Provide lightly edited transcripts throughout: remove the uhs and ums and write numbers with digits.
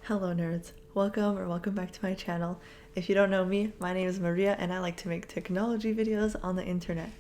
Hello nerds, welcome back to my channel. If you don't know me, my name is Maria and I like to make technology videos on the internet.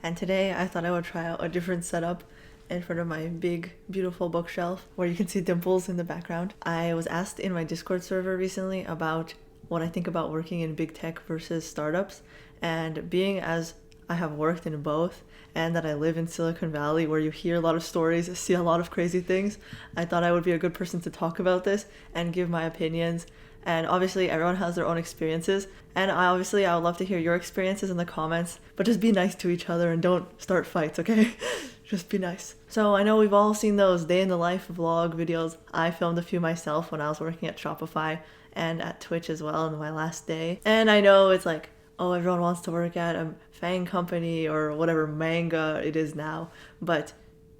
And today I thought I would try out a different setup in front of my big beautiful bookshelf where you can see dimples in the background. I was asked in my Discord server recently about what I think about working in big tech versus startups, and being as I have worked in both and that I live in Silicon Valley where you hear a lot of stories, see a lot of crazy things, I thought I would be a good person to talk about this and give my opinions. And obviously everyone has their own experiences, and I would love to hear your experiences in the comments, but just be nice to each other and don't start fights, okay? Just be nice. So I know we've all seen those day in the life vlog videos. I filmed a few myself when I was working at Shopify and at Twitch as well in my last day. And I know it's like, oh, everyone wants to work at a FANG company or whatever manga it is now, but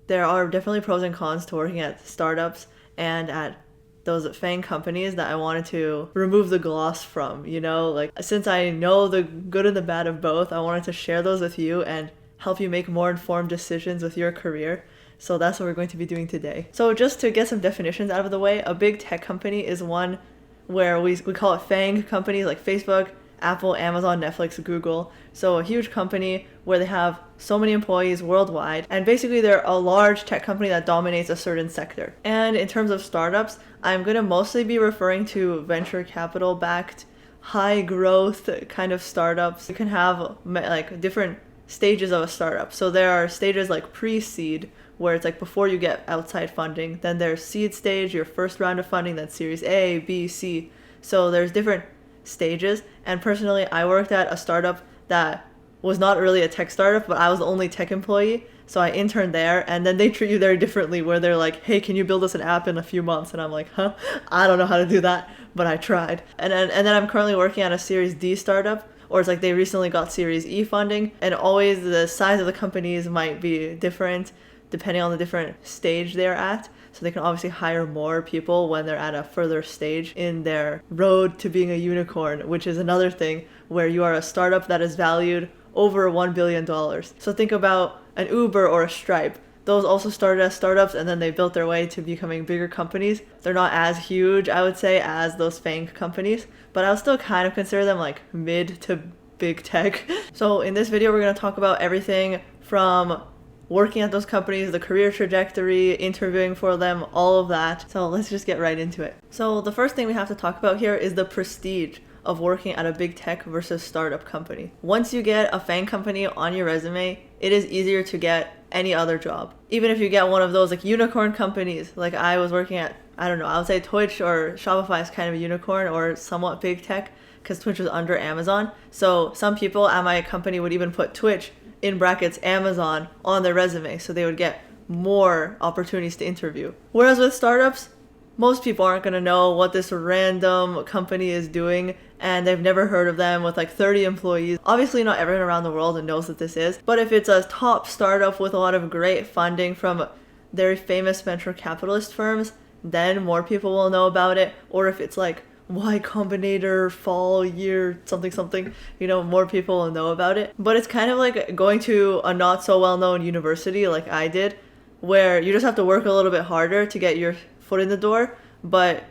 there are definitely pros and cons to working at startups and at those FANG companies that I wanted to remove the gloss from, you know? Like, since I know the good and the bad of both, I wanted to share those with you and help you make more informed decisions with your career. So that's what we're going to be doing today. So just to get some definitions out of the way, a big tech company is one where we call it FANG companies, like Facebook, Apple, Amazon, Netflix, Google. So a huge company where they have so many employees worldwide, and basically they're a large tech company that dominates a certain sector. And in terms of startups, I'm going to mostly be referring to venture capital backed, high growth kind of startups. You can have like different stages of a startup. So there are stages like pre-seed, where it's like before you get outside funding. Then there's seed stage, your first round of funding, then series A, B, C. So there's different stages. And personally, I worked at a startup that was not really a tech startup, but I was the only tech employee. So I interned there, and then they treat you very differently where they're like, hey, can you build us an app in a few months? And I'm like, I don't know how to do that, but I tried. And then I'm currently working at a Series D startup, or it's like they recently got Series E funding, and always the size of the companies might be different depending on the different stage they're at. So they can obviously hire more people when they're at a further stage in their road to being a unicorn, which is another thing where you are a startup that is valued over $1 billion. So think about an Uber or a Stripe. Those also started as startups and then they built their way to becoming bigger companies. They're not as huge, I would say, as those FANG companies, but I would still kind of consider them like mid to big tech. So in this video, we're going to talk about everything from working at those companies, the career trajectory, interviewing for them, all of that. So let's just get right into it. So the first thing we have to talk about here is the prestige of working at a big tech versus startup company. Once you get a FANG company on your resume, it is easier to get any other job. Even if you get one of those like unicorn companies, like I was working at, I don't know, I would say Twitch or Shopify is kind of a unicorn or somewhat big tech because Twitch was under Amazon. So some people at my company would even put Twitch in brackets Amazon on their resume, so they would get more opportunities to interview. Whereas with startups, most people aren't going to know what this random company is doing, and they've never heard of them with like 30 employees. Obviously not everyone around the world knows what this is, but if it's a top startup with a lot of great funding from very famous venture capitalist firms, then more people will know about it. Or if it's like Y Combinator fall year something, you know, more people will know about it. But it's kind of like going to a not so well-known university like I did, where you just have to work a little bit harder to get your foot in the door, but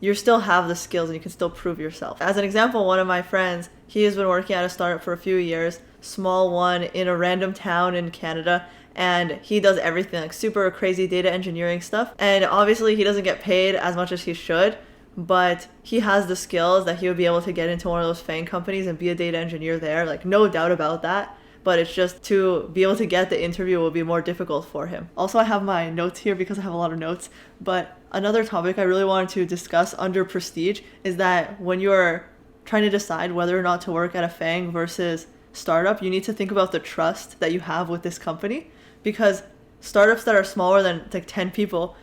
you still have the skills and you can still prove yourself. As an example, one of my friends, he has been working at a startup for a few years, small one in a random town in Canada, and he does everything like super crazy data engineering stuff. And obviously he doesn't get paid as much as he should, but he has the skills that he would be able to get into one of those FANG companies and be a data engineer there, like no doubt about that. But it's just to be able to get the interview will be more difficult for him. Also, I have my notes here because I have a lot of notes, but another topic I really wanted to discuss under prestige is that when you're trying to decide whether or not to work at a FANG versus startup, you need to think about the trust that you have with this company, because startups that are smaller than like 10 people,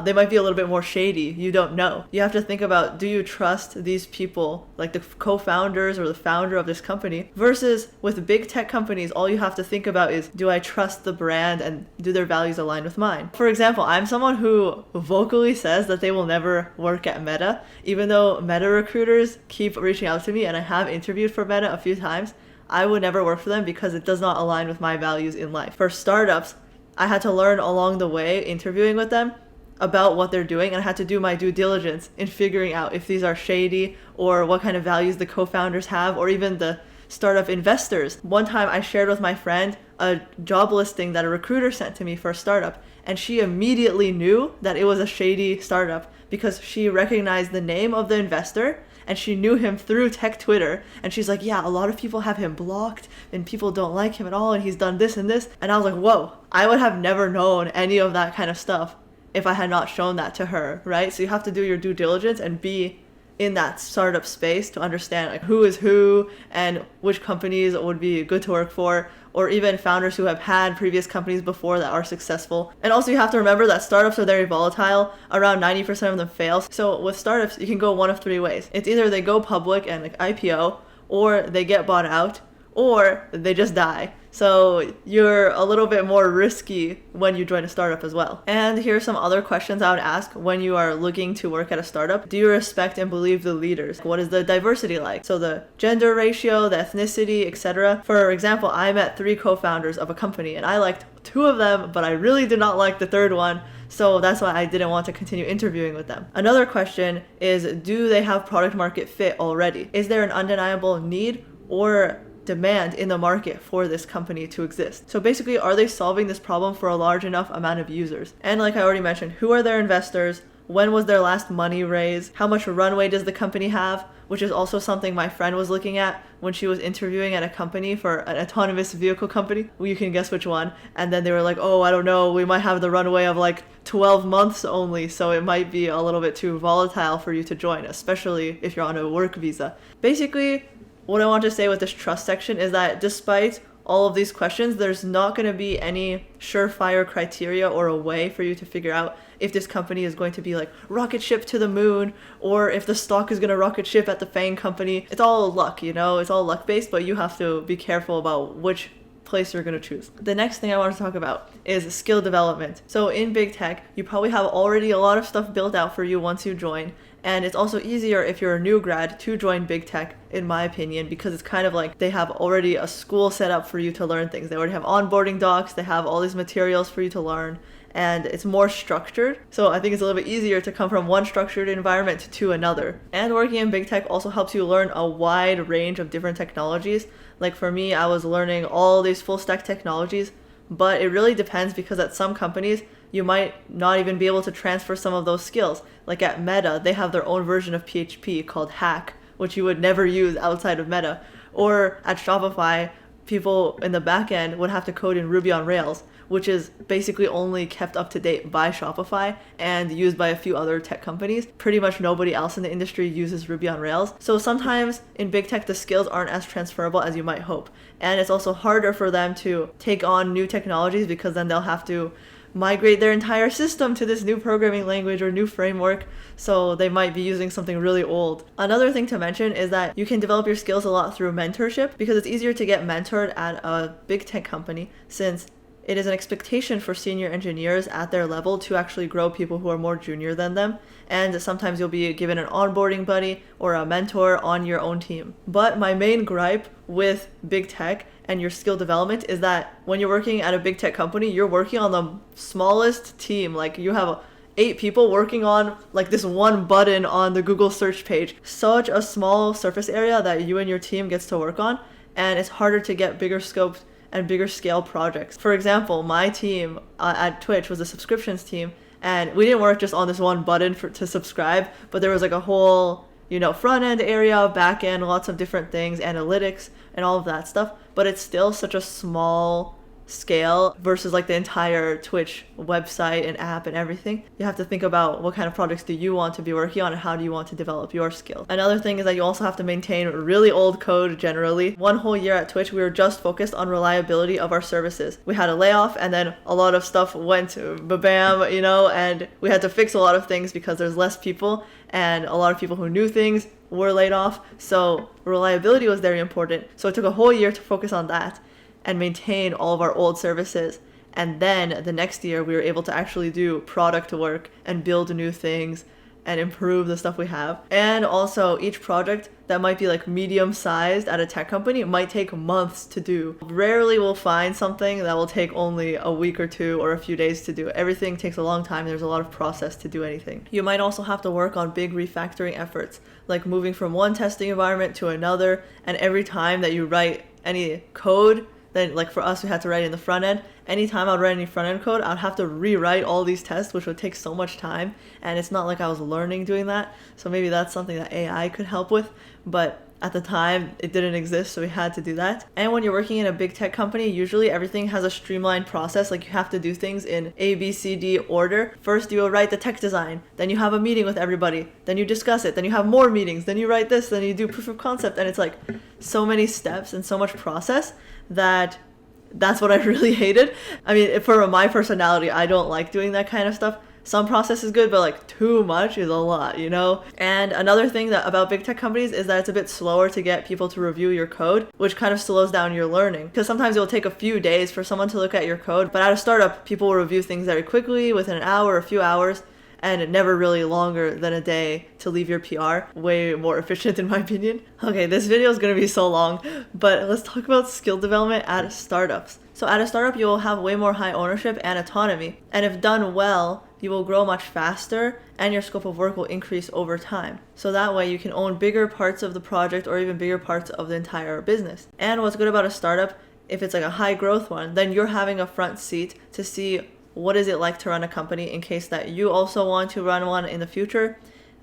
they might be a little bit more shady. You don't know. You have to think about, do you trust these people, like the co-founders or the founder of this company? Versus with big tech companies, all you have to think about is, do I trust the brand and do their values align with mine? For example, I'm someone who vocally says that they will never work at Meta, even though Meta recruiters keep reaching out to me and I have interviewed for Meta a few times. I would never work for them because it does not align with my values in life. For startups, I had to learn along the way interviewing with them about what they're doing, and I had to do my due diligence in figuring out if these are shady or what kind of values the co-founders have, or even the startup investors. One time I shared with my friend a job listing that a recruiter sent to me for a startup, and she immediately knew that it was a shady startup because she recognized the name of the investor and she knew him through tech Twitter. And she's like, yeah, a lot of people have him blocked and people don't like him at all, and he's done this and this. And I was like, whoa, I would have never known any of that kind of stuff if I had not shown that to her, right? So you have to do your due diligence and be in that startup space to understand like who is who and which companies would be good to work for, or even founders who have had previous companies before that are successful. And also you have to remember that startups are very volatile. Around 90% of them fail. So with startups, you can go one of three ways. It's either they go public and like IPO, or they get bought out, or they just die. So you're a little bit more risky when you join a startup as well. And here are some other questions I would ask when you are looking to work at a startup. Do you respect and believe the leaders? What is the diversity like? So the gender ratio, the ethnicity, etc. For example, I met 3 co-founders of a company and I liked 2 of them, but I really did not like the 3rd one. So that's why I didn't want to continue interviewing with them. Another question is, do they have product market fit already? Is there an undeniable need or demand in the market for this company to exist? So basically, are they solving this problem for a large enough amount of users? And like I already mentioned, who are their investors? When was their last money raise? How much runway does the company have? Which is also something my friend was looking at when she was interviewing at a company for an autonomous vehicle company. Well, you can guess which one. And then they were like, oh, I don't know, we might have the runway of like 12 months only, so it might be a little bit too volatile for you to join, especially if you're on a work visa. Basically, what I want to say with this trust section is that despite all of these questions, there's not going to be any surefire criteria or a way for you to figure out if this company is going to be like rocket ship to the moon, or if the stock is going to rocket ship at the FANG company. It's all luck, you know, it's all luck based, but you have to be careful about which place you're going to choose. The next thing I want to talk about is skill development. So in big tech, you probably have already a lot of stuff built out for you once you join. And it's also easier if you're a new grad to join big tech, in my opinion, because it's kind of like they have already a school set up for you to learn things. They already have onboarding docs, they have all these materials for you to learn, and it's more structured. So I think it's a little bit easier to come from one structured environment to another. And working in big tech also helps you learn a wide range of different technologies. Like for me, I was learning all these full stack technologies, but it really depends because at some companies, you might not even be able to transfer some of those skills. Like at Meta, they have their own version of PHP called Hack, which you would never use outside of Meta. Or at Shopify, people in the back end would have to code in Ruby on Rails, which is basically only kept up to date by Shopify and used by a few other tech companies. Pretty much nobody else in the industry uses Ruby on Rails. So sometimes in big tech, the skills aren't as transferable as you might hope. And it's also harder for them to take on new technologies because then they'll have to migrate their entire system to this new programming language or new framework, so they might be using something really old. Another thing to mention is that you can develop your skills a lot through mentorship, because it's easier to get mentored at a big tech company since it is an expectation for senior engineers at their level to actually grow people who are more junior than them. And sometimes you'll be given an onboarding buddy or a mentor on your own team. But my main gripe with big tech and your skill development is that when you're working at a big tech company, you're working on the smallest team. Like you have 8 people working on like this one button on the Google search page. Such a small surface area that you and your team gets to work on, and it's harder to get bigger scopes and bigger scale projects. For example, my team at Twitch was a subscriptions team, and we didn't work just on this one button to subscribe, but there was like a whole, front end area, back end, lots of different things, analytics and all of that stuff. But it's still such a small scale versus like the entire Twitch website and app and everything. You have to think about what kind of projects do you want to be working on and how do you want to develop your skills. Another thing is that you also have to maintain really old code generally. One whole year at Twitch, we were just focused on reliability of our services. We had a layoff and then a lot of stuff went ba-bam, and we had to fix a lot of things because there's less people and a lot of people who knew things were laid off. So reliability was very important. So it took a whole year to focus on that and maintain all of our old services. And then the next year we were able to actually do product work and build new things and improve the stuff we have. And also each project that might be like medium sized at a tech company might take months to do. Rarely will find something that will take only a week or two or a few days to do. Everything takes a long time. There's a lot of process to do anything. You might also have to work on big refactoring efforts, like moving from one testing environment to another. And every time that you write any code, then like for us, we had to write in the front end. Anytime I'd write any front end code, I'd have to rewrite all these tests, which would take so much time. And it's not like I was learning doing that. So maybe that's something that AI could help with. But at the time, it didn't exist, so we had to do that. And when you're working in a big tech company, usually everything has a streamlined process. Like you have to do things in A, B, C, D order. First, you will write the tech design. Then you have a meeting with everybody. Then you discuss it. Then you have more meetings. Then you write this. Then you do proof of concept. And it's like so many steps and so much process that's what I really hated. I mean, for my personality, I don't like doing that kind of stuff. Some process is good, but like too much is a lot, you know? And another thing that about big tech companies is that it's a bit slower to get people to review your code, which kind of slows down your learning. Because sometimes it will take a few days for someone to look at your code, but at a startup, people will review things very quickly, within an hour, a few hours, and never really longer than a day to leave your PR. Way more efficient in my opinion. Okay, this video is going to be so long, but let's talk about skill development at startups. So at a startup, you will have way more high ownership and autonomy. And if done well, you will grow much faster and your scope of work will increase over time. So that way you can own bigger parts of the project or even bigger parts of the entire business. And what's good about a startup, if it's like a high growth one, then you're having a front seat to see what is it like to run a company in case that you also want to run one in the future.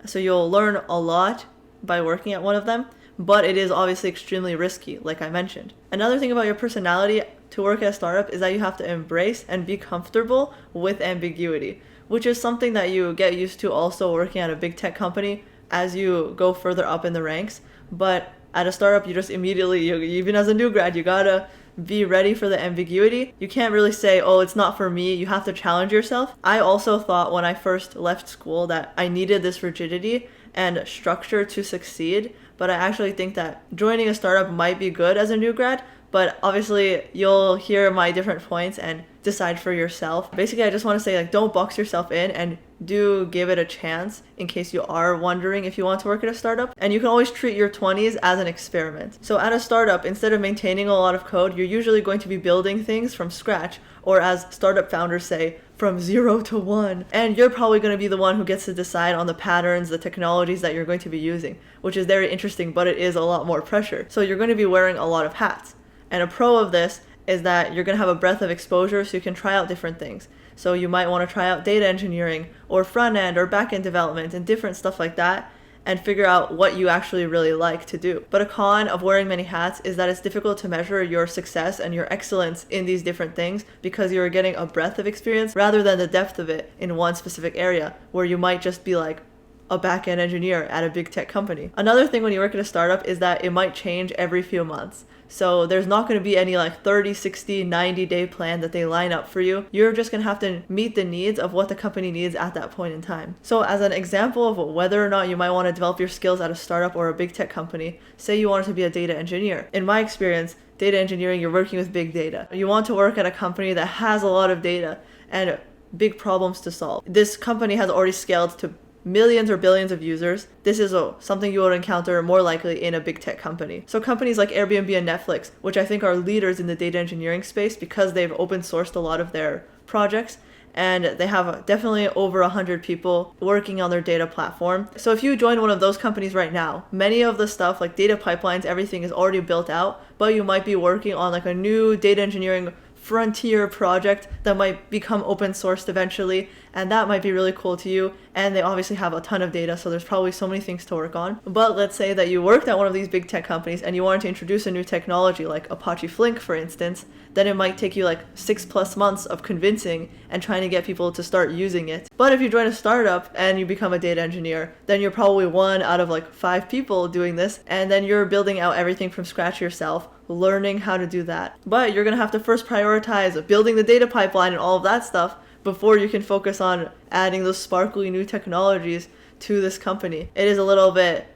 So you'll learn a lot by working at one of them, but it is obviously extremely risky, like I mentioned. Another thing about your personality to work at a startup is that you have to embrace and be comfortable with ambiguity, which is something that you get used to also working at a big tech company as you go further up in the ranks. But at a startup, you just immediately, even as a new grad, you gotta be ready for the ambiguity. You can't really say, oh, it's not for me. You have to challenge yourself. I also thought when I first left school that I needed this rigidity and structure to succeed, but I actually think that joining a startup might be good as a new grad, but obviously you'll hear my different points and decide for yourself. Basically, I just want to say, like, don't box yourself in and do give it a chance in case you are wondering if you want to work at a startup. And you can always treat your 20s as an experiment. So at a startup, instead of maintaining a lot of code, you're usually going to be building things from scratch, or as startup founders say, from 0 to 1. And you're probably going to be the one who gets to decide on the patterns, the technologies that you're going to be using, which is very interesting, but it is a lot more pressure. So you're going to be wearing a lot of hats. And a pro of this is that you're going to have a breadth of exposure so you can try out different things. So you might want to try out data engineering or front end or back end development and different stuff like that and figure out what you actually really like to do. But a con of wearing many hats is that it's difficult to measure your success and your excellence in these different things because you're getting a breadth of experience rather than the depth of it in one specific area where you might just be like a back-end engineer at a big tech company. Another thing when you work at a startup is that it might change every few months. So there's not going to be any like 30, 60, 90-day plan that they line up for you. You're just going to have to meet the needs of what the company needs at that point in time. So as an example of whether or not you might want to develop your skills at a startup or a big tech company, say you wanted to be a data engineer. In my experience, data engineering, you're working with big data. You want to work at a company that has a lot of data and big problems to solve. This company has already scaled to millions or billions of users. This is something you would encounter more likely in a big tech company. So companies like Airbnb and Netflix, which I think are leaders in the data engineering space because they've open sourced a lot of their projects, and they have definitely over 100 people working on their data platform. So if you join one of those companies right now, many of the stuff like data pipelines, everything is already built out, but you might be working on like a new data engineering frontier project that might become open sourced eventually, and that might be really cool to you. And they obviously have a ton of data, so there's probably so many things to work on. But let's say that you worked at one of these big tech companies and you wanted to introduce a new technology like Apache Flink, for instance, then it might take you like 6+ months of convincing and trying to get people to start using it. But if you join a startup and you become a data engineer, then you're probably one out of like 5 people doing this, and then you're building out everything from scratch yourself, learning how to do that. But you're going to have to first prioritize building the data pipeline and all of that stuff before you can focus on adding those sparkly new technologies to this company. It is a little bit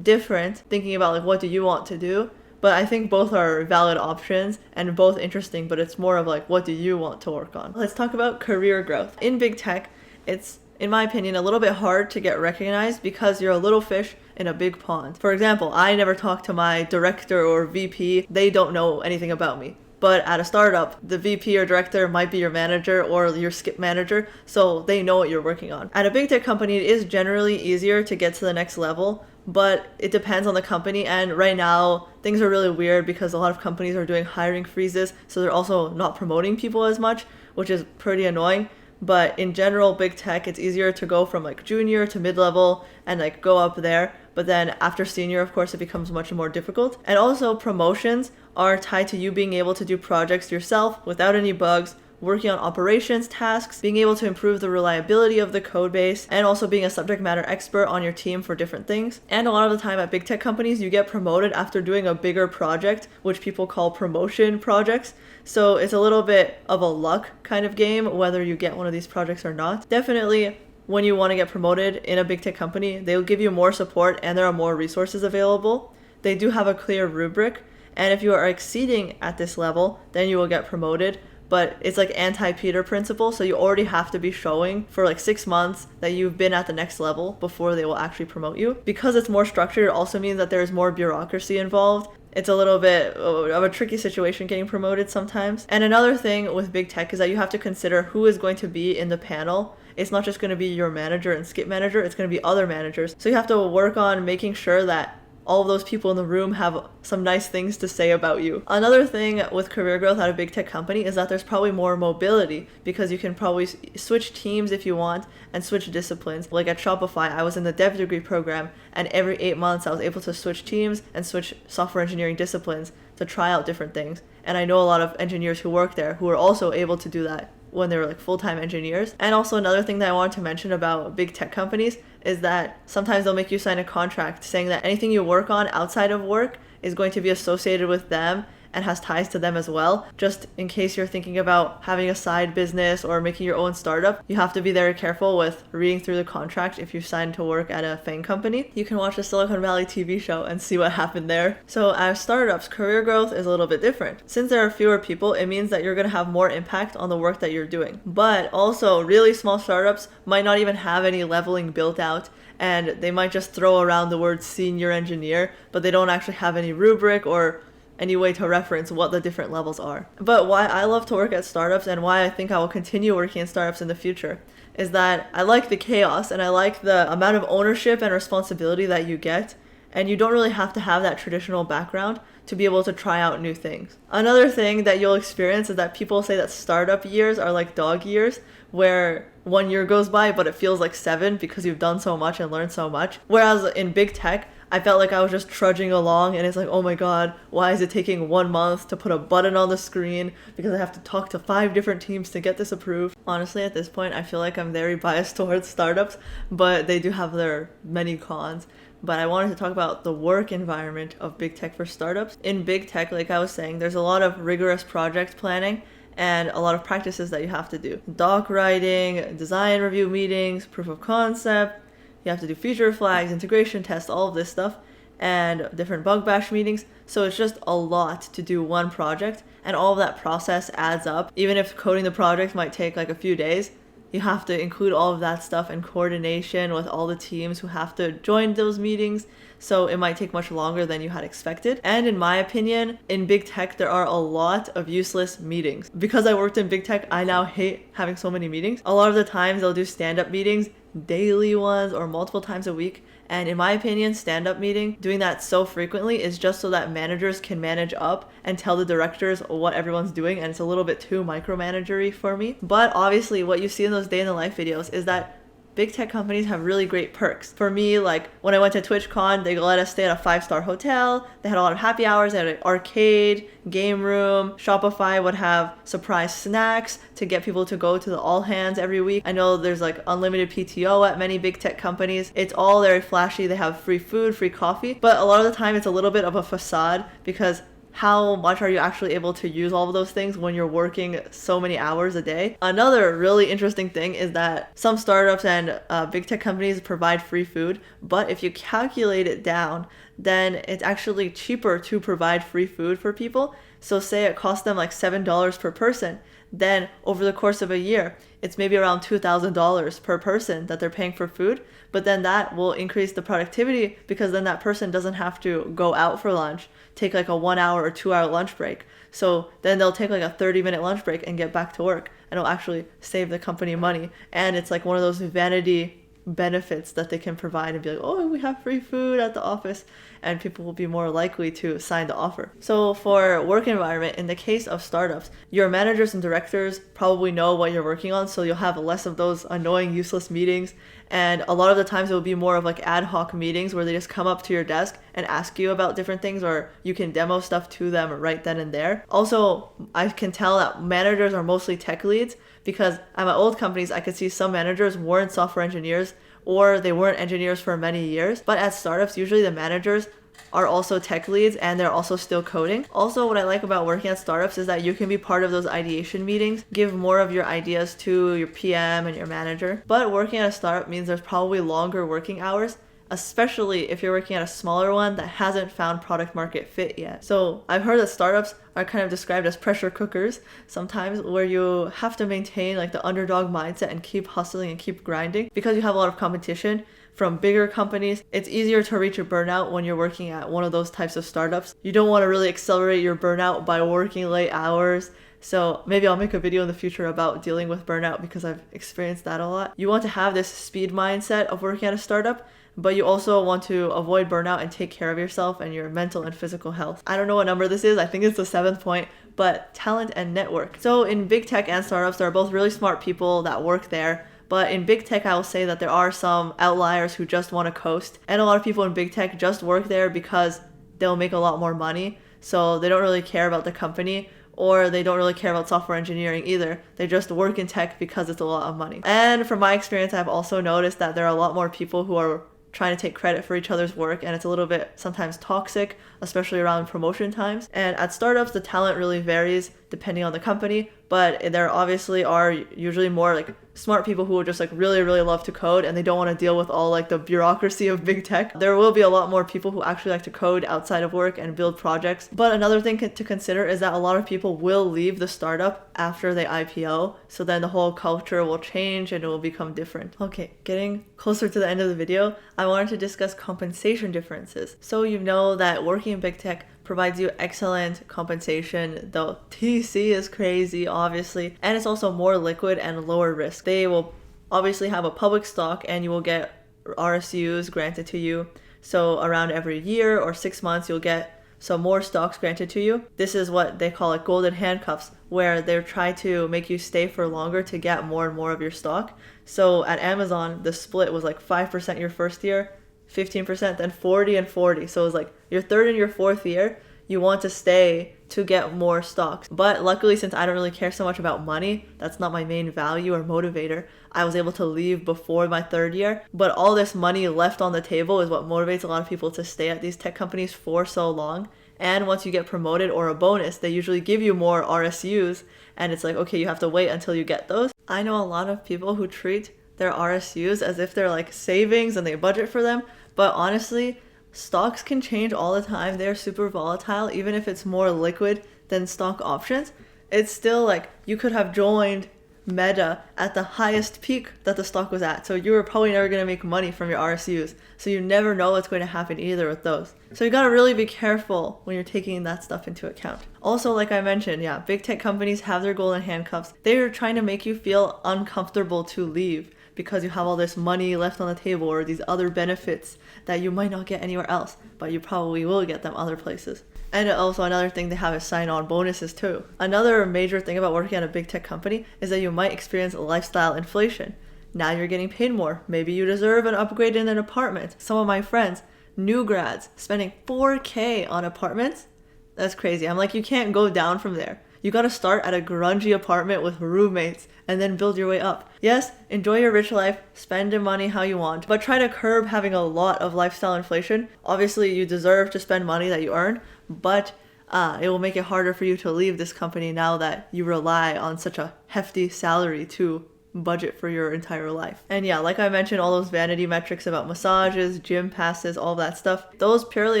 different thinking about like what do you want to do, but I think both are valid options and both interesting, but it's more of like what do you want to work on. Let's talk about career growth. In big tech, it's in my opinion, a little bit hard to get recognized because you're a little fish in a big pond. For example, I never talk to my director or VP. They don't know anything about me. But at a startup, the VP or director might be your manager or your skip manager, so they know what you're working on. At a big tech company, it is generally easier to get to the next level, but it depends on the company. And right now, things are really weird because a lot of companies are doing hiring freezes, so they're also not promoting people as much, which is pretty annoying. But in general, big tech, it's easier to go from like junior to mid-level and like go up there. But then after senior, of course, it becomes much more difficult. And also promotions are tied to you being able to do projects yourself without any bugs, working on operations tasks, being able to improve the reliability of the code base, and also being a subject matter expert on your team for different things. And a lot of the time at big tech companies, you get promoted after doing a bigger project, which people call promotion projects. So it's a little bit of a luck kind of game, whether you get one of these projects or not. Definitely, when you want to get promoted in a big tech company, they'll give you more support and there are more resources available. They do have a clear rubric, and if you are exceeding at this level, then you will get promoted. But it's like anti-Peter principle, so you already have to be showing for like 6 months that you've been at the next level before they will actually promote you. Because it's more structured, it also means that there's more bureaucracy involved. It's a little bit of a tricky situation getting promoted sometimes. And another thing with big tech is that you have to consider who is going to be in the panel. It's not just going to be your manager and skip manager, it's going to be other managers. So you have to work on making sure that all of those people in the room have some nice things to say about you. Another thing with career growth at a big tech company is that there's probably more mobility because you can probably switch teams if you want and switch disciplines. Like at Shopify, I was in the dev degree program, and every 8 months I was able to switch teams and switch software engineering disciplines to try out different things. And I know a lot of engineers who work there who are also able to do that when they were like full-time engineers. And also another thing that I wanted to mention about big tech companies is that sometimes they'll make you sign a contract saying that anything you work on outside of work is going to be associated with them and has ties to them as well. Just in case you're thinking about having a side business or making your own startup, you have to be very careful with reading through the contract if you sign to work at a FANG company. You can watch the Silicon Valley TV show and see what happened there. So as startups, career growth is a little bit different. Since there are fewer people, it means that you're going to have more impact on the work that you're doing. But also, really small startups might not even have any leveling built out, and they might just throw around the word senior engineer, but they don't actually have any rubric or any way to reference what the different levels are. But why I love to work at startups and why I think I will continue working in startups in the future is that I like the chaos and I like the amount of ownership and responsibility that you get, and you don't really have to have that traditional background to be able to try out new things. Another thing that you'll experience is that people say that startup years are like dog years, where 1 year goes by but it feels like 7 because you've done so much and learned so much. Whereas in big tech, I felt like I was just trudging along, and it's like, oh my god, why is it taking 1 month to put a button on the screen because I have to talk to 5 different teams to get this approved? Honestly, at this point, I feel like I'm very biased towards startups, but they do have their many cons. But I wanted to talk about the work environment of big tech for startups. In big tech, like I was saying, there's a lot of rigorous project planning and a lot of practices that you have to do. Doc writing, design review meetings, proof of concept. You have to do feature flags, integration tests, all of this stuff, and different bug bash meetings. So it's just a lot to do one project, and all of that process adds up. Even if coding the project might take like a few days, you have to include all of that stuff in coordination with all the teams who have to join those meetings. So it might take much longer than you had expected. And in my opinion, in big tech, there are a lot of useless meetings. Because I worked in big tech, I now hate having so many meetings. A lot of the times they'll do stand-up meetings, daily ones or multiple times a week. And in my opinion, stand-up meeting, doing that so frequently is just so that managers can manage up and tell the directors what everyone's doing, and it's a little bit too micromanagery for me. But obviously what you see in those day in the life videos is that big tech companies have really great perks. For me, like when I went to TwitchCon, they let us stay at a 5-star hotel. They had a lot of happy hours. They had an arcade, game room. Shopify would have surprise snacks to get people to go to the all hands every week. I know there's like unlimited PTO at many big tech companies. It's all very flashy. They have free food, free coffee. But a lot of the time it's a little bit of a facade, because how much are you actually able to use all of those things when you're working so many hours a day? Another really interesting thing is that some startups and big tech companies provide free food, but if you calculate it down, then it's actually cheaper to provide free food for people. So say it costs them like $7 per person, then over the course of a year, it's maybe around $2,000 per person that they're paying for food. But then that will increase the productivity because then that person doesn't have to go out for lunch, take like a 1 hour or 2 hour lunch break. So then they'll take like a 30-minute lunch break and get back to work, and it'll actually save the company money. And it's like one of those vanity benefits that they can provide and be like, oh, we have free food at the office, and people will be more likely to sign the offer. So for work environment, in the case of startups, your managers and directors probably know what you're working on, so you'll have less of those annoying, useless meetings. And a lot of the times it will be more of like ad hoc meetings where they just come up to your desk and ask you about different things, or you can demo stuff to them right then and there. Also, I can tell that managers are mostly tech leads, because at my old companies, I could see some managers weren't software engineers or they weren't engineers for many years. But at startups, usually the managers are also tech leads and they're also still coding. Also, what I like about working at startups is that you can be part of those ideation meetings, give more of your ideas to your PM and your manager. But working at a startup means there's probably longer working hours, especially if you're working at a smaller one that hasn't found product market fit yet. So I've heard that startups are kind of described as pressure cookers sometimes, where you have to maintain like the underdog mindset and keep hustling and keep grinding because you have a lot of competition from bigger companies. It's easier to reach a burnout when you're working at one of those types of startups. You don't want to really accelerate your burnout by working late hours. So maybe I'll make a video in the future about dealing with burnout because I've experienced that a lot. You want to have this speed mindset of working at a startup, but you also want to avoid burnout and take care of yourself and your mental and physical health. I don't know what number this is. I think it's the 7th point, but talent and network. So in big tech and startups, there are both really smart people that work there. But in big tech, I will say that there are some outliers who just want to coast. And a lot of people in big tech just work there because they'll make a lot more money. So they don't really care about the company, or they don't really care about software engineering either. They just work in tech because it's a lot of money. And from my experience, I've also noticed that there are a lot more people who are trying to take credit for each other's work, and it's a little bit sometimes toxic, especially around promotion times. And at startups, the talent really varies depending on the company, but there obviously are usually more like smart people who will just like really love to code and they don't want to deal with all like the bureaucracy of big tech. There will be a lot more people who actually like to code outside of work and build projects. But another thing to consider is that a lot of people will leave the startup after they IPO, so then the whole culture will change and it will become different. Okay, getting closer to the end of the video, I wanted to discuss compensation differences. So you know that working in big tech provides you excellent compensation, though TC is crazy, obviously, and it's also more liquid and lower risk. They will obviously have a public stock and you will get RSUs granted to you. So around every year or 6 months, you'll get some more stocks granted to you. This is what they call like golden handcuffs, where they try to make you stay for longer to get more and more of your stock. So at Amazon, the split was like 5% your first year, 15%, then 40 and 40. So it was like your third and your fourth year, you want to stay to get more stocks. But luckily, since I don't really care so much about money, that's not my main value or motivator, I was able to leave before my third year. But all this money left on the table is what motivates a lot of people to stay at these tech companies for so long. And once you get promoted or a bonus, they usually give you more RSUs, and it's like, okay, you have to wait until you get those. I know a lot of people who treat their RSUs as if they're like savings and they budget for them, but honestly, stocks can change all the time. They're super volatile. Even if it's more liquid than stock options, it's still like you could have joined Meta at the highest peak that the stock was at, so you were probably never going to make money from your RSUs. So you never know what's going to happen either with those. So you got to really be careful when you're taking that stuff into account. Also, like I mentioned, yeah, big tech companies have their golden handcuffs. They're trying to make you feel uncomfortable to leave because you have all this money left on the table or these other benefits that you might not get anywhere else, but you probably will get them other places. And also another thing they have is sign-on bonuses too. Another major thing about working at a big tech company is that you might experience lifestyle inflation. Now you're getting paid more. Maybe you deserve an upgrade in an apartment. Some of my friends, new grads, spending $4,000 on apartments. That's crazy. I'm like, you can't go down from there. You gotta start at a grungy apartment with roommates and then build your way up. Yes, enjoy your rich life, spend your money how you want, but try to curb having a lot of lifestyle inflation. Obviously, you deserve to spend money that you earn, but it will make it harder for you to leave this company now that you rely on such a hefty salary to budget for your entire life. And yeah, like I mentioned, all those vanity metrics about massages, gym passes, all that stuff, those purely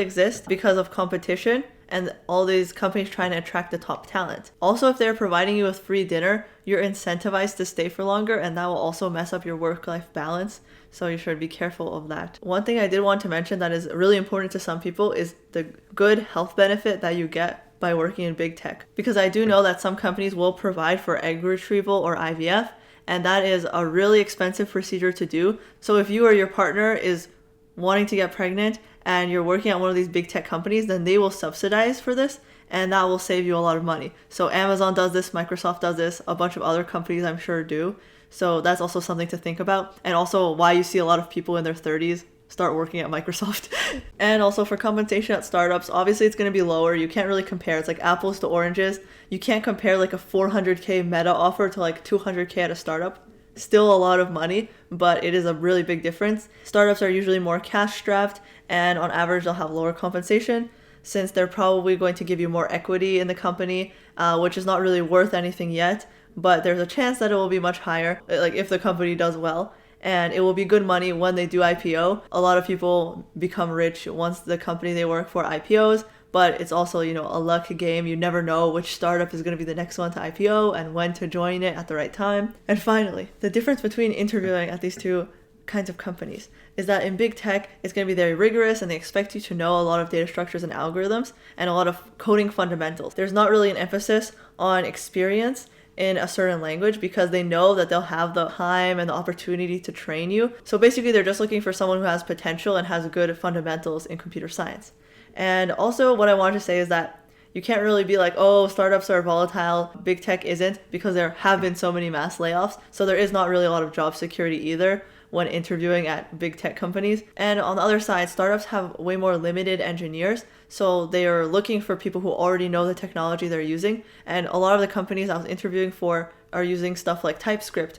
exist because of competition and all these companies trying to attract the top talent. Also, if they're providing you with free dinner, you're incentivized to stay for longer, and that will also mess up your work-life balance. So you should be careful of that. One thing I did want to mention that is really important to some people is the good health benefit that you get by working in big tech. Because I do know that some companies will provide for egg retrieval or IVF, and that is a really expensive procedure to do. So if you or your partner is wanting to get pregnant and you're working at one of these big tech companies, then they will subsidize for this, and that will save you a lot of money. So Amazon does this, Microsoft does this, a bunch of other companies I'm sure do. So that's also something to think about, and also why you see a lot of people in their 30s start working at Microsoft. And also for compensation at startups, obviously it's going to be lower. You can't really compare. It's like apples to oranges. You can't compare like a 400K Meta offer to like 200K at a startup. Still a lot of money, but it is a really big difference. Startups are usually more cash strapped, and on average they'll have lower compensation since they're probably going to give you more equity in the company, which is not really worth anything yet, but there's a chance that it will be much higher, like if the company does well. And it will be good money when they do IPO. A lot of people become rich once the company they work for IPOs, but it's also, a luck game. You never know which startup is going to be the next one to IPO and when to join it at the right time. And finally, the difference between interviewing at these two kinds of companies is that in big tech, it's going to be very rigorous and they expect you to know a lot of data structures and algorithms and a lot of coding fundamentals. There's not really an emphasis on experience in a certain language because they know that they'll have the time and the opportunity to train you. So basically they're just looking for someone who has potential and has good fundamentals in computer science. And also what I want to say is that you can't really be like, oh, startups are volatile, big tech isn't, because there have been so many mass layoffs. So there is not really a lot of job security either when interviewing at big tech companies. And on the other side, startups have way more limited engineers. So they are looking for people who already know the technology they're using. And a lot of the companies I was interviewing for are using stuff like TypeScript.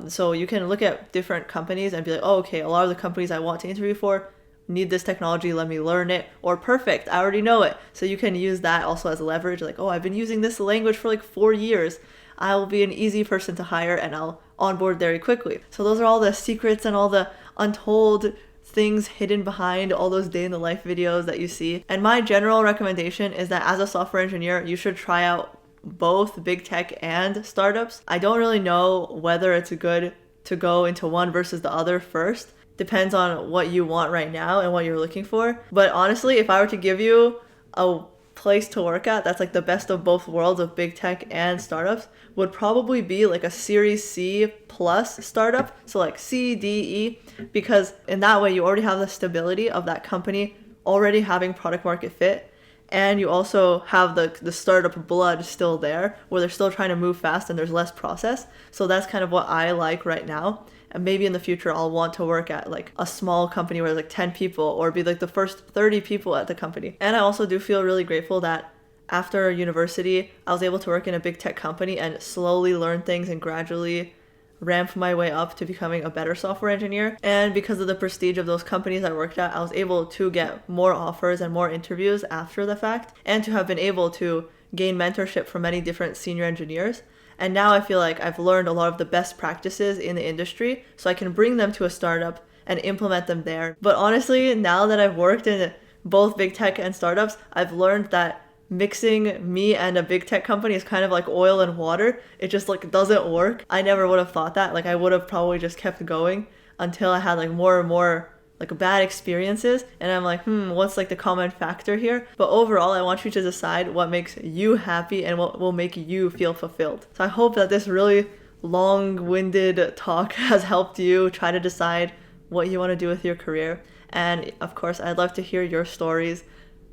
So you can look at different companies and be like, oh, okay, a lot of the companies I want to interview for need this technology, let me learn it. Or perfect, I already know it. So you can use that also as leverage. Like, oh, I've been using this language for like 4 years. I will be an easy person to hire and I'll onboard very quickly. So those are all the secrets and all the untold things hidden behind all those day in the life videos that you see. And my general recommendation is that as a software engineer, you should try out both big tech and startups. I don't really know whether it's good to go into one versus the other first. Depends on what you want right now and what you're looking for. But honestly, if I were to give you a place to work at that's like the best of both worlds of big tech and startups, would probably be like a Series C plus startup, so like C, D, E, because in that way you already have the stability of that company already having product market fit, and you also have the startup blood still there where they're still trying to move fast and there's less process. So that's kind of what I like right now. And maybe in the future I'll want to work at like a small company where there's like 10 people or be like the first 30 people at the company. And I also do feel really grateful that after university, I was able to work in a big tech company and slowly learn things and gradually ramp my way up to becoming a better software engineer. And because of the prestige of those companies I worked at, I was able to get more offers and more interviews after the fact, and to have been able to gain mentorship from many different senior engineers. And now I feel like I've learned a lot of the best practices in the industry, so I can bring them to a startup and implement them there. But honestly, now that I've worked in both big tech and startups, I've learned that mixing me and a big tech company is kind of like oil and water. It just like doesn't work. I never would have thought that. Like I would have probably just kept going until I had like more and more like bad experiences, and I'm like, what's like the common factor here? But overall, I want you to decide what makes you happy and what will make you feel fulfilled. So I hope that this really long-winded talk has helped you try to decide what you want to do with your career. And of course, I'd love to hear your stories,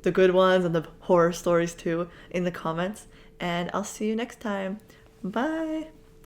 the good ones and the horror stories too, in the comments. And I'll see you next time. Bye!